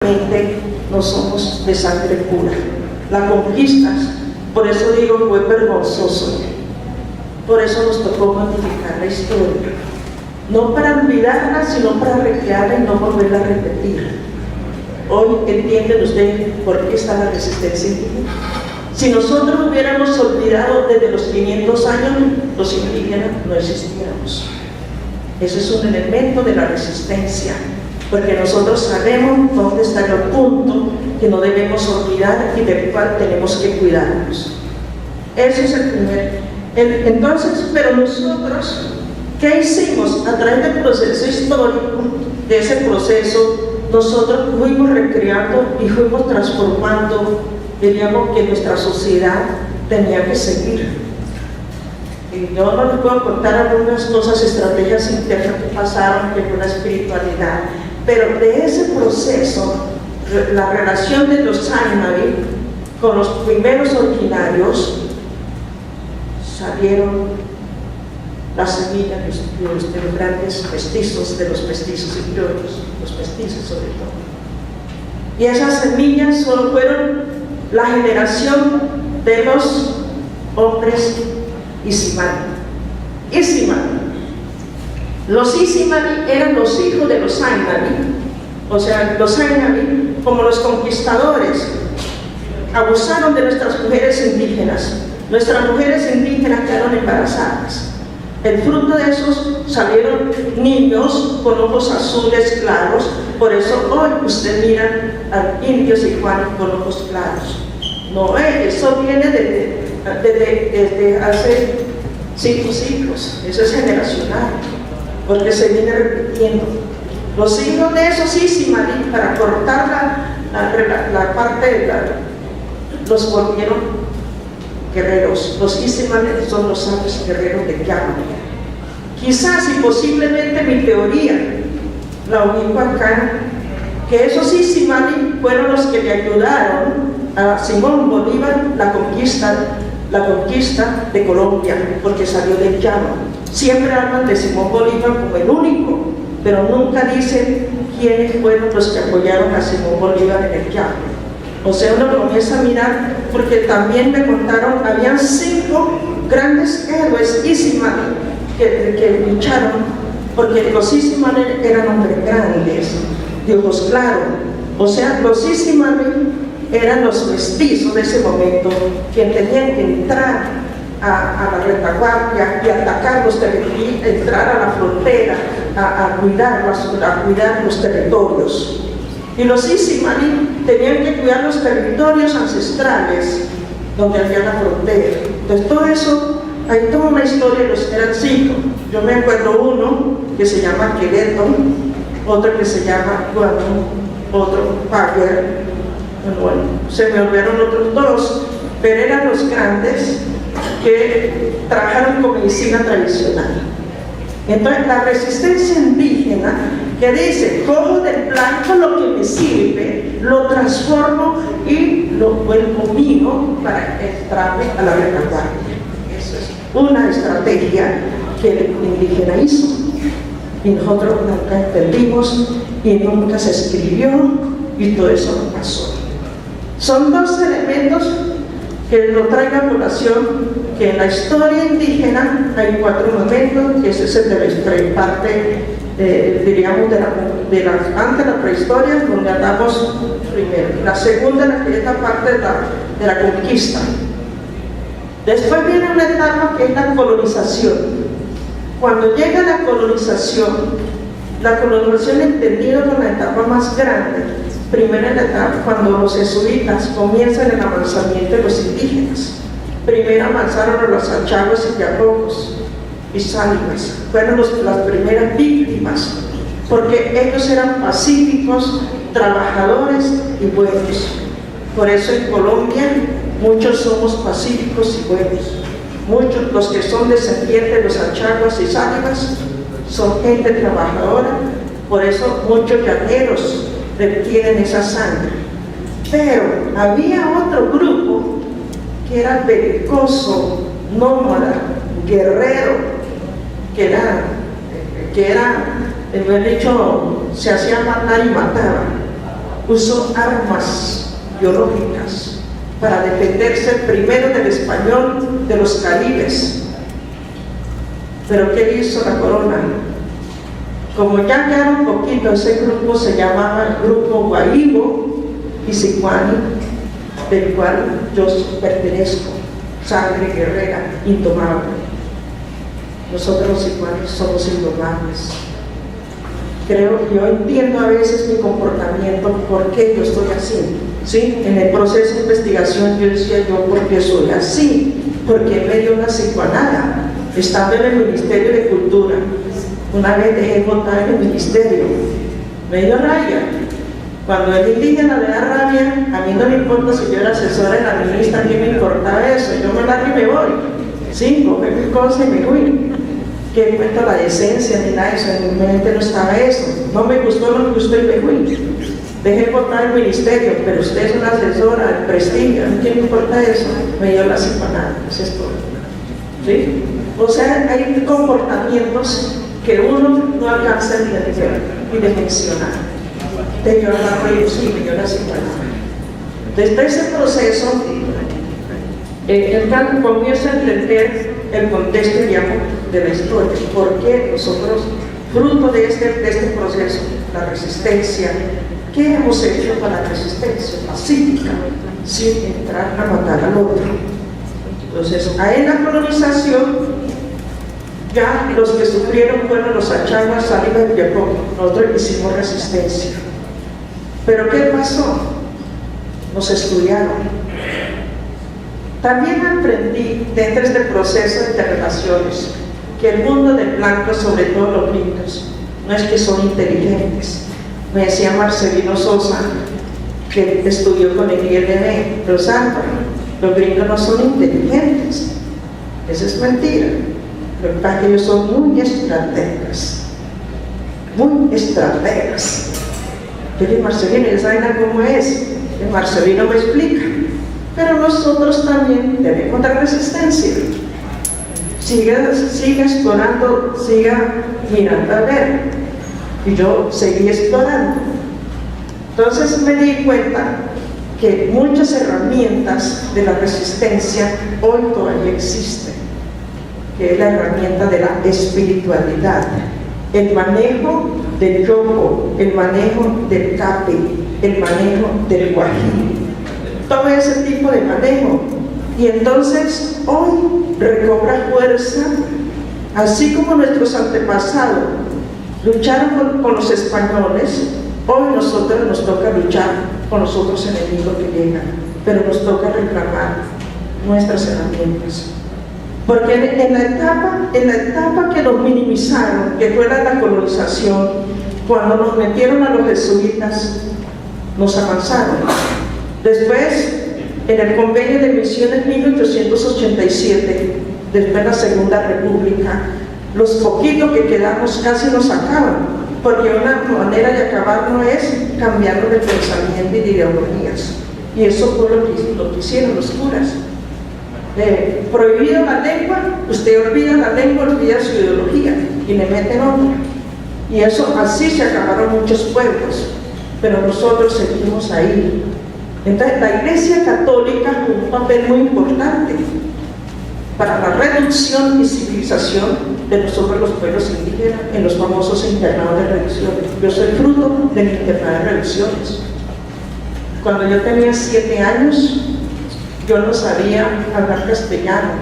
no somos de sangre pura. La conquista, por eso digo, fue vergonzoso. Por eso nos tocó modificar la historia. No para olvidarla, sino para recrearla y no volverla a repetir. Hoy entienden ustedes por qué está la resistencia indígena. Si nosotros hubiéramos olvidado desde los 500 años, los indígenas no existiéramos. Ese es un elemento de la resistencia, porque nosotros sabemos dónde está el punto que no debemos olvidar y del cual tenemos que cuidarnos. Ese es el primer. Entonces, pero nosotros, ¿qué hicimos? A través del proceso histórico, de ese proceso, nosotros fuimos recreando y fuimos transformando, diríamos que nuestra sociedad tenía que seguir. Y yo no les puedo contar algunas cosas, estrategias internas que pasaron, que fue la espiritualidad, pero de ese proceso, la relación de los Aymara con los primeros originarios, salieron las semillas de los grandes mestizos, de los mestizos y criollos, los mestizos sobre todo. Y esas semillas solo fueron la generación de los hombres Isimani. Los Isimani eran los hijos de los Aymara, o sea, los Aymara, como los conquistadores, abusaron de nuestras mujeres indígenas. Nuestras mujeres indígenas quedaron embarazadas. El fruto de esos salieron niños con ojos azules claros. Por eso hoy usted mira a indios y juanes con ojos claros. No, eso viene desde hace 5 siglos. Eso es generacional, porque se viene repitiendo. Los hijos de esos Isimani, para cortar la parte los volvieron guerreros. Los Isimani son los sabios guerreros de Llama. Quizás y posiblemente mi teoría la ubico acá, que esos Isimani fueron los que le ayudaron a Simón Bolívar la conquista de Colombia, porque salió del Llano. Siempre hablan de Simón Bolívar como el único, pero nunca dicen quiénes fueron los que apoyaron a Simón Bolívar en el Llano. O sea, uno comienza a mirar, porque también me contaron, habían 5 grandes héroes Isimani que lucharon, porque los Isimani eran hombres grandes, de ojos claros. O sea, los Isimani eran los mestizos de ese momento, que tenían que entrar a la retaguardia y atacar los territorios, entrar a la frontera, a cuidar los territorios. Y los Isimani tenían que cuidar los territorios ancestrales donde había la frontera. Entonces todo eso, hay toda una historia, eran 5. Yo me acuerdo uno que se llama Quevedo, otro que se llama Guadú, otro Paguer. Bueno, se me olvidaron otros 2, pero eran los grandes que trabajaron con medicina tradicional. Entonces la resistencia indígena, que dice, cojo del blanco lo que me sirve, lo transformo y lo vuelvo mío para entrarme a la retaguardia. Esa es una estrategia que el indígena hizo, y nosotros nunca entendimos y nunca se escribió, y todo eso no pasó. Son 2 elementos que lo trae la población, que en la historia indígena hay 4 momentos, que ese es el de la parte, diríamos, antes de la prehistoria, donde andamos primero. La segunda, la que es la parte de la conquista. Después viene una etapa que es la colonización. Cuando llega la colonización entendida como la etapa más grande. Primera etapa, cuando los jesuitas comienzan el avanzamiento de los indígenas. Primero avanzaron los achaguas y yacocos y sálimas. Fueron las primeras víctimas, porque ellos eran pacíficos, trabajadores y buenos. Por eso en Colombia muchos somos pacíficos y buenos. Muchos, los que son descendientes de los achaguas y sálimas, son gente trabajadora. Por eso muchos llaneros tienen esa sangre. Pero había otro grupo que era belicoso, nómada, guerrero, que era, dicho, se hacía matar y mataba. usó armas biológicas para defenderse primero del español de los caribes. Pero ¿qué hizo la corona? Como ya quedaron poquito, ese grupo se llamaba el Grupo Guahibo y Sicuani, del cual yo pertenezco, sangre guerrera, indomable. Nosotros los sicuanis somos indomables. Yo entiendo a veces mi comportamiento, por qué yo estoy así. ¿Sí? En el proceso de investigación yo decía, ¿por qué soy así? Porque me dio una psicoanada, estando en el Ministerio de Cultura. Una vez dejé votar en el ministerio, me dio rabia. Cuando el indígena le da rabia, a mí no me importa si yo era asesora de la ministra, a mí me importaba eso, yo me largo y me voy. Sí, coge mi cosa y me fui. Que cuento la decencia ni nada de eso, en mi mente no estaba eso. No me gustó y me fui. Dejé votar el ministerio, pero usted es una asesora, el prestigio, ¿a mí qué me importa eso? Me dio la psicoanada, eso es todo. ¿Sí? O sea, hay comportamientos que uno no alcanza ni de mencionar. Te dio la reducción, me dio la psicoanada. Desde ese proceso, el campo comienza a entender el contexto, digamos, de la historia. ¿Por qué nosotros, fruto de este proceso, la resistencia, qué hemos hecho para la resistencia pacífica, sin entrar a matar al otro? Entonces, ahí en la colonización, ya los que sufrieron fueron los achaguas, Sáliva y Villaco. Nosotros hicimos resistencia. ¿Pero qué pasó? Nos estudiaron. También aprendí dentro de este proceso de interrelaciones que el mundo de blancos, sobre todo los gringos, no es que son inteligentes. Me decía Marcelino Sosa, que estudió con el ILB, los ángeles, los gringos no son inteligentes. Eso es mentira. Lo que pasa es que ellos son muy estrategas. Muy estrategas. Yo le dije, Marcelino, ¿ya saben cómo es? Y Marcelino me explica. Pero nosotros también tenemos la resistencia. Siga explorando, siga mirando a ver. Y yo seguí explorando. Entonces me di cuenta que muchas herramientas de la resistencia hoy todavía existen, que es la herramienta de la espiritualidad, el manejo del yogo, el manejo del capi, el manejo del guají, todo ese tipo de manejo. Y entonces hoy recobra fuerza, así como nuestros antepasados lucharon con los españoles. Hoy nosotros nos toca luchar con los otros enemigos que llegan, pero nos toca reclamar nuestras herramientas. Porque en la etapa que nos minimizaron, que fue la colonización, cuando nos metieron a los jesuitas, nos avanzaron. Después, en el convenio de Misiones 1887, después de la Segunda República, los poquitos que quedamos casi nos acaban, porque una manera de acabar no es cambiando de pensamiento y de ideologías. Y eso fue lo que hicieron los curas. Prohibido la lengua, usted olvida la lengua, olvida su ideología y le meten otra. Y eso, así se acabaron muchos pueblos, pero nosotros seguimos ahí. Entonces la Iglesia Católica jugó un papel muy importante para la reducción y civilización de nosotros los pueblos indígenas en los famosos internados de reducciones. Yo soy fruto del internado de reducciones. Cuando yo tenía 7 años, yo no sabía hablar castellano.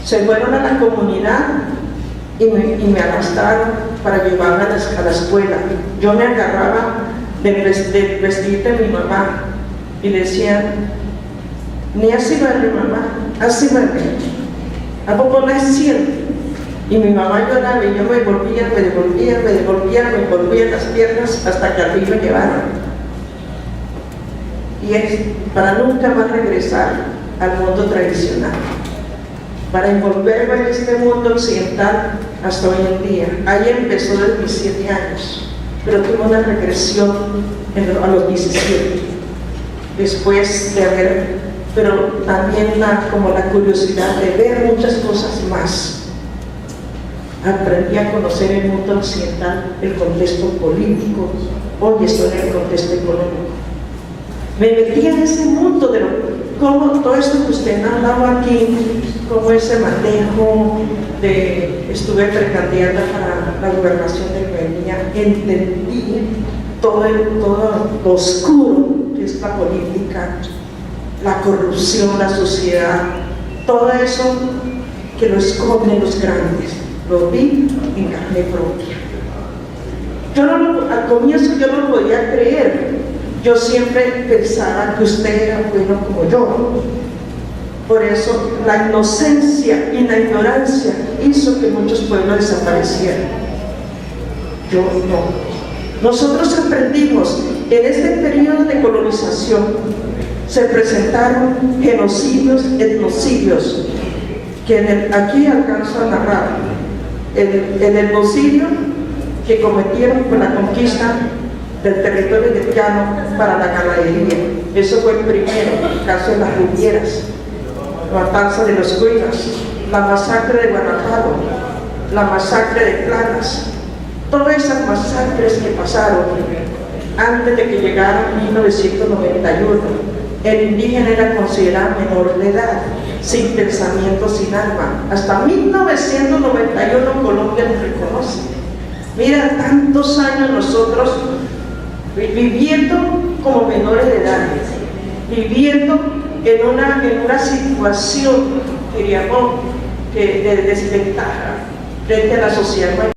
Se fueron a la comunidad y me arrastraron para llevarme a la escuela. Yo me agarraba del vestir de mi mamá y le decían, ni así va mi mamá, así va ¿a poco no es cierto? Y mi mamá lloraba y yo me devolvía las piernas hasta que al fin me llevaron. Y es para nunca más regresar al mundo tradicional, para envolverme en este mundo occidental hasta hoy en día. Ahí empezó desde mis 7 años, pero tuve una regresión a los 17, después de haber, pero también como la curiosidad de ver muchas cosas más. aprendí a conocer el mundo occidental, el contexto político, hoy estoy en el contexto económico. Me metí en ese mundo de cómo todo esto que usted ha hablado aquí, cómo ese manejo estuve precandidata para la gobernación de Guainía, entendí todo lo oscuro que es la política, la corrupción, la sociedad, todo eso que lo esconden los grandes, lo vi en carne propia. Al comienzo yo no lo podía creer, yo siempre pensaba que usted era bueno como yo. Por eso la inocencia y la ignorancia hizo que muchos pueblos desaparecieran. Yo no. Nosotros aprendimos, en este periodo de colonización se presentaron genocidios, etnocidios, que aquí alcanzo a narrar. El etnocidio que cometieron con la conquista del territorio de llano para la ganadería. Eso fue el primero, el caso de las Rubieras, la matanza de los Cuinas, la masacre de Guanajuato, la masacre de Planas, todas esas masacres que pasaron antes de que llegara 1991. El indígena era considerado menor de edad, sin pensamiento, sin alma. Hasta 1991 Colombia nos reconoce. Mira, tantos años nosotros viviendo como menores de edad, viviendo en una situación, diríamos, de desventaja frente a la sociedad.